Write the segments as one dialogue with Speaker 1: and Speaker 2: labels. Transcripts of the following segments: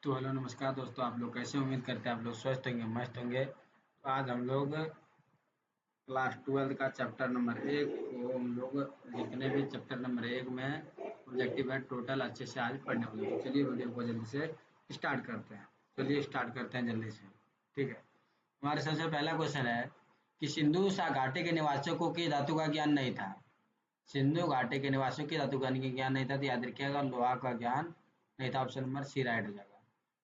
Speaker 1: तो हेलो नमस्कार दोस्तों, आप लोग कैसे? उम्मीद करते हैं आप लोग स्वस्थ होंगे, मस्त होंगे। तो आज हम लोग क्लास 12 का चैप्टर नंबर 1 वो हम लोग जितने भी चैप्टर नंबर 1 में ऑब्जेक्टिव है टोटल अच्छे से आज पढ़ने वाले हैं। तो चलिए वीडियो को जल्दी से स्टार्ट करते हैं। चलिए स्टार्ट करते हैं जल्दी से। ठीक है, हमारे सबसे पहला क्वेश्चन है कि सिंधु घाटी के निवासियों को किस धातु का ज्ञान नहीं था। सिंधु घाटी के निवासियों की धातु का ज्ञान नहीं था, तो याद रखिएगा लोहा का ज्ञान नहीं था। ऑप्शन नंबर सी राइट हो जाएगा।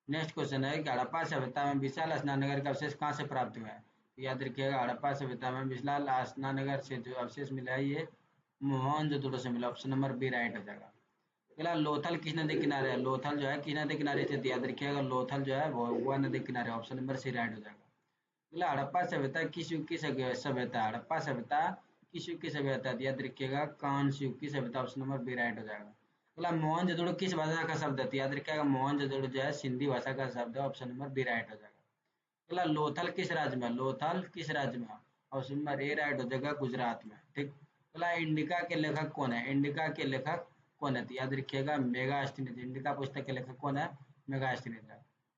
Speaker 1: नेक्स्ट क्वेश्चन है कि हड़प्पा सभ्यता में विशाल स्नानगर का अवशेष कहाँ से प्राप्त हुआ है। तो याद रखिएगा हड़प्पा सभ्यता में विशाल स्नानगर से जो अवशेष मिला है ये मोहनजोदड़ो से मिला। ऑप्शन नंबर बी राइट हो जाएगा। अगला लोथल किस नदी किनारे है। लोथल जो है किस नदी किनारे स्थित है? याद रखिएगा लोथल जो है वो नदी किनारे। ऑप्शन नंबर सी राइट हो जाएगा। अगला हड़प्पा सभ्यता किस युग की सभ्यता? हड़प्पा सभ्यता किस युग की सभ्यता? याद रखिएगा कांस्य युग की सभ्यता। ऑप्शन नंबर बी राइट हो जाएगा। अगला मोहनजोदड़ो किस भाषा का शब्द है? तो याद रखिएगा मोहनजोदड़ो जो है सिंधी भाषा का शब्द है। ऑप्शन नंबर बी राइट हो जाएगा। अगला लोथल किस राज्य में? लोथल किस राज्य में? ऑप्शन नंबर ए राइट हो जाएगा, गुजरात में। ठीक। अगला इंडिका के लेखक कौन है? इंडिका के लेखक कौन है? तो याद रखिएगा मेगास्थनीज। इंडिका पुस्तक के लेखक कौन है? मेगास्थनीज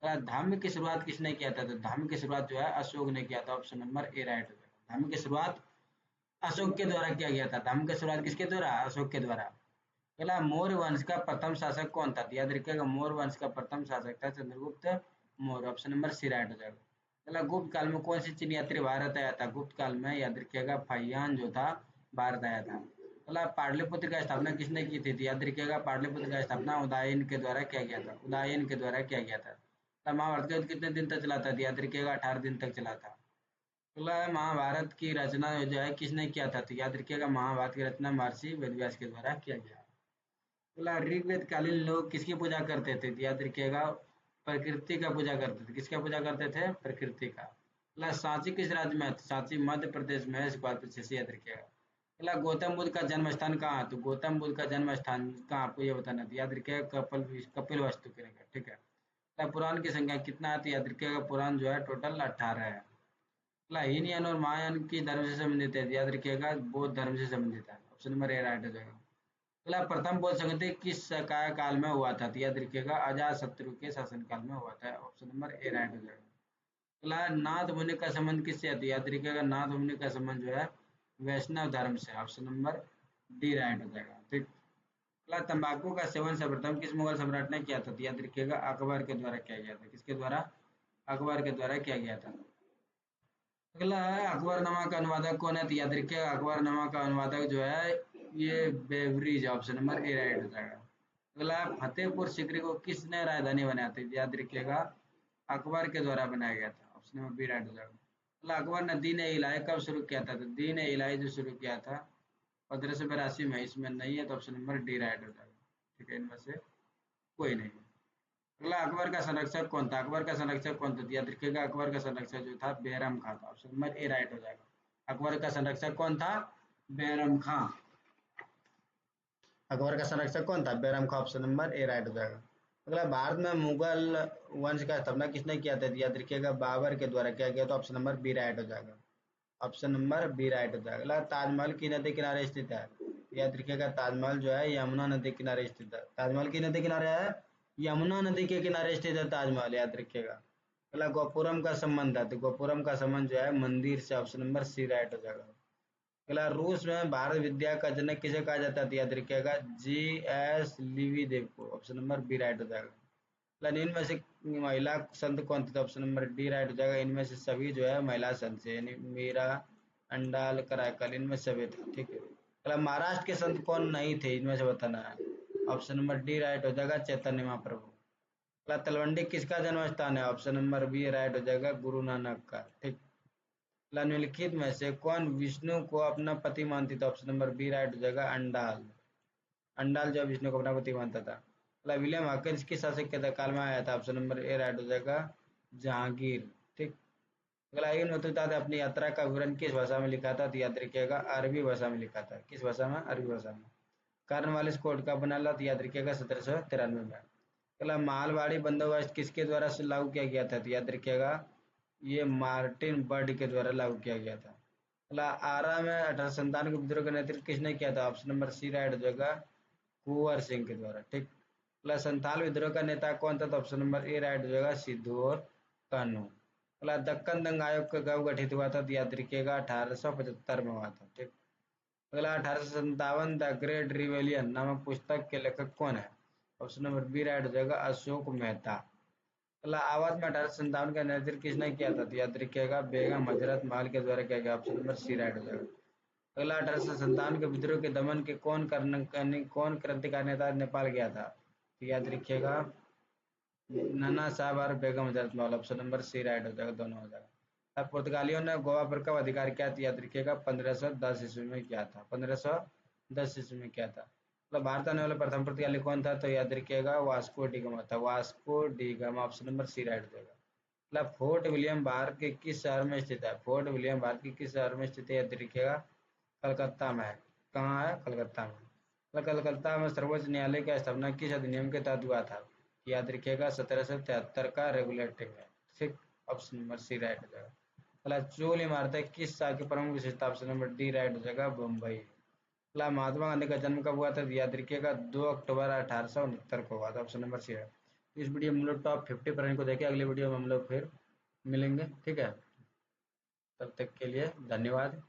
Speaker 1: है। धर्म की शुरुआत किसने किया था? तो धर्म की शुरुआत जो है अशोक ने किया था। ऑप्शन नंबर ए राइट हो जाएगा। धर्म की शुरुआत अशोक के द्वारा किया गया था। धर्म की शुरुआत किसके द्वारा? अशोक के द्वारा। अगला मौर्य वंश का प्रथम शासक कौन था? तो याद रखिएगा मौर्य वंश का प्रथम शासक था Chandragupta Maurya. Option number C right हो जाएगा। अगला गुप्त काल में कौन सी चीनी यात्री भारत आया था? गुप्त काल में याद रखिएगा फाहियान जो था भारत आया था। अगला पाटलिपुत्र का स्थापना किसने की थी? तो याद रखिएगा पाटलिपुत्र का स्थापना उदयन के द्वारा किया गया था। उदयन के द्वारा किया गया था। महाभारत का युद्ध कितने दिन तक चला था? तो याद रखिएगा 18 दिन तक चला था। अगला महाभारत की रचना जो है किसने किया था? तो याद रखिएगा महाभारत की रचना महर्षि वेदव्यास के द्वारा किया गया। अगला ऋग्वेद कालीन लोग किसकी पूजा करते थे? तो याद रखिएगा प्रकृति का पूजा करते थे। किसका पूजा करते थे? प्रकृति का। अगला सांची किस राज्य में है? तो सांची मध्य प्रदेश में है। इस बात अच्छे से याद रखिएगा। अगला गौतम बुद्ध का जन्म स्थान कहाँ है? तो गौतम बुद्ध का जन्म स्थान कहाँ आपको ये बताना था। याद रखिएगा कपिल वस्तु के निकट। ठीक है। अगला पुराण की संख्या कितना है? तो याद रखिएगा पुराण जो है टोटल 18 है। अगला हीनयान और महायान की धर्म से संबंधित है? याद रखिएगा बौद्ध धर्म से संबंधित है। ऑप्शन नंबर ए राइट हो जाएगा। अगला प्रथम बौद्ध संगति किस काल में हुआ था? तो याद रखिएगा अजात शत्रु के शासन काल में हुआ था। ऑप्शन नंबर ए राइट हो जाएगा। अगला नाथ मुनि का संबंध किससे है? तो याद रखिएगा नाथ मुनि का संबंध जो है वैष्णव धर्म से। ऑप्शन नंबर डी राइट हो जाएगा। ठीक। अगला तंबाकू का सेवन सर्वप्रथम किस मुगल सम्राट ने किया था? तो याद रखिएगा अकबर के द्वारा किया गया था। किसके द्वारा? अकबर के द्वारा किया गया था। अगला है अकबरनामा का अनुवादक कौन है? तो याद रखिएगा अकबरनामा का अनुवादक जो है ये breweries. Option number A right हो जाएगा। अगला फतेहपुर सीकरी को किसने राजधानी बनाया था? याद रखिएगा अकबर के द्वारा बनाया गया था। ऑप्शन नंबर बी राइट हो जाएगा। अगला अकबर ने दीन ए इलाही कब शुरू किया था? तो दीन ए इलाही जो शुरू किया था 1582 में। इसमें नहीं है तो ऑप्शन नंबर डी राइट हो जाएगा। ठीक है, इनमें से कोई नहीं। अगला अकबर का संरक्षक कौन था? अकबर का संरक्षक कौन था? याद रखिएगा अकबर का संरक्षक जो था बैरम खां था। ऑप्शन नंबर ए राइट हो जाएगा। अकबर का संरक्षक कौन था? बैरम खां। अकबर का संरक्षक कौन था? बैरम खां। ऑप्शन नंबर ए राइट हो जाएगा। अगला भारत में मुगल वंश का स्थापना किसने किया था? याद रखिएगा बाबर के द्वारा किया गया। तो ऑप्शन नंबर बी राइट हो जाएगा। ऑप्शन नंबर बी राइट हो जाएगा। अगला ताजमहल की नदी किनारे स्थित है? याद रखिएगा ताजमहल जो है यमुना नदी किनारे स्थित है। ताजमहल की नदी किनारे है? यमुना नदी के किनारे स्थित है ताजमहल। याद रखिएगा। अगला गोपुरम का संबंध है? तो गोपुरम का संबंध जो है मंदिर से। ऑप्शन नंबर सी राइट हो जाएगा। अगला रूस में भारत विद्या का जनक किसे कहा जाता है? तो याद रखिएगा जी.एस. लिवी देव को। ऑप्शन नंबर बी राइट हो जाएगा। अगला इनमें से महिला संत कौन थी? तो ऑप्शन नंबर डी राइट हो जाएगा। इनमें से सभी जो है महिला संत से, यानी मीरा, अंडाल, कराकल, इनमें सभी थे। ठीक है। अगला महाराष्ट्र के संत कौन नहीं थे? इनमें से बताना है। ऑप्शन नंबर डी राइट हो जाएगा, चैतन्य महाप्रभु। अगला तलवंडी किसका जन्म स्थान है? ऑप्शन नंबर बी राइट हो जाएगा, गुरु नानक का। ठीक। अगला निम्नलिखित में से कौन विष्णु को अपना पति मानती थी? ऑप्शन नंबर बी राइट हो जाएगा, अंडाल। अंडाल जो विष्णु को अपना पति मानता था। अगला विलियम हॉकिंस किस शासक के काल में आया था? ऑप्शन नंबर ए राइट हो जाएगा, जहांगीर। ठीक। अगला इब्न बतूता ने अपनी यात्रा का विवरण किस भाषा में लिखा था? तो याद रखिएगा अरबी भाषा में लिखा था। किस भाषा में? अरबी भाषा में। कार्नवालिस कोड का बना तो याद रखिएगा 1793 में। अगला मालवाड़ी बंदोबस्त किसके द्वारा से लागू किया गया था? तो याद रखिएगा ये मार्टिन बर्ड के द्वारा लागू किया गया था। अगला आरा में 1897 के विद्रोह का नेतृत्व किसने किया था? ऑप्शन नंबर सी राइट हो जाएगा, कुंवर सिंह के द्वारा। ठीक। प्लस संथाल विद्रोह का नेता कौन था? तो ऑप्शन नंबर ए राइट हो जाएगा, सिद्धू और कान्हू। अगला दक्कन दंगा आयोग कब गठित हुआ था? तो याद रखिएगा 1875 में हुआ था। ठीक। अगला 1857 द ग्रेट रिवेलियन नामक पुस्तक के लेखक कौन है? ऑप्शन नंबर बी राइट हो जाएगा, अशोक मेहता। अगला आवाज में 1857 का नेतृत्व किसने किया था? तो याद रखिएगा बेगम हजरत महल के द्वारा किया गया। ऑप्शन नंबर सी राइट हो जाएगा। अगला 1857 के विद्रोह के दमन के कौन क्रांतिकारी नेता नेपाल गया था? तो याद रखिएगा नाना साहब और Begum Hazrat Mahal. Option number C right हो जाएगा, दोनों हो जाएगा। अब पुर्तगालियों ने गोवा पर कब अधिकार किया? तो याद रखिएगा 1510 ईस्वी में किया था। 1510 ईस्वी में किया था। मतलब भारत आने वाला प्रथम पुर्तगाली कौन था? तो याद रखिएगा वास्को डी गामा था। Vasco de Gama, option number C right हो जाएगा। मतलब फोर्ट विलियम भारत के किस शहर में स्थित है? फोर्ट विलियम भारत के किस शहर में स्थित है? याद रखिएगा कलकत्ता में है। कहाँ है? कलकत्ता में। मतलब कलकत्ता में सर्वोच्च न्यायालय की स्थापना किस अधिनियम के तहत हुआ था? याद रखिएगा 1773 का रेगुलेटिंग है। ठीक। ऑप्शन नंबर सी राइट हो जाएगा। अगला चोल इमारतें किस शहर की प्रमुख विशेषता? ऑप्शन नंबर डी राइट हो जाएगा, बम्बई। अगला महात्मा गांधी का जन्म कब हुआ था? याद रखिएगा 2 अक्टूबर 1869 को हुआ था। ऑप्शन नंबर सी है। इस वीडियो में हम लोग टॉप 50% को देखें। अगले वीडियो में हम लोग फिर मिलेंगे। ठीक है, तब तक के लिए धन्यवाद।